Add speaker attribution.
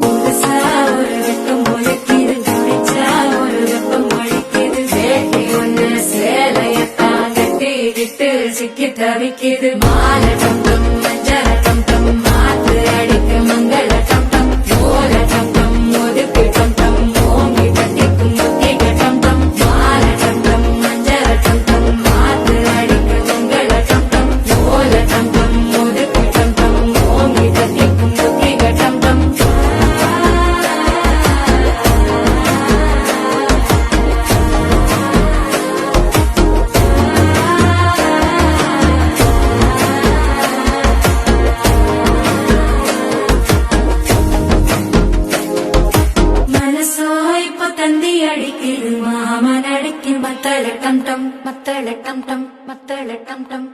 Speaker 1: புதுசா ஒரு வெப்பம் முளைக்குது, குடிச்சா ஒரு வெப்பம் அடிக்குது. வேட்டி ஒண்ணு சேலையத்தான் கட்டிக்கிட்டு சிக்கி தவிக்குது. மாலை டம் டம் மஞ்சள் டம் டம் மாத்து அடிக்க மங்கள டம் டம் ஓல டம் டம் ஒதுக்கு டம் டம் ஓங்கி தட்டிக்கும் முத்திக டம் டம். மாலை டம் டம் மஞ்சள் டம் டம் மாத்து அடிக்க மங்கள டம் டம் ஓல டம் டம் ஒதுக்கு டம் டம் ஓங்கி தட்டிக்கும் முத்திக டம் டம். மனசோ இப்போ தந்தி அடிக்குது, மாமன் அடிக்கு மத்தள டம் டம் மத்தள டம் டம் மத்தள டம் டம்.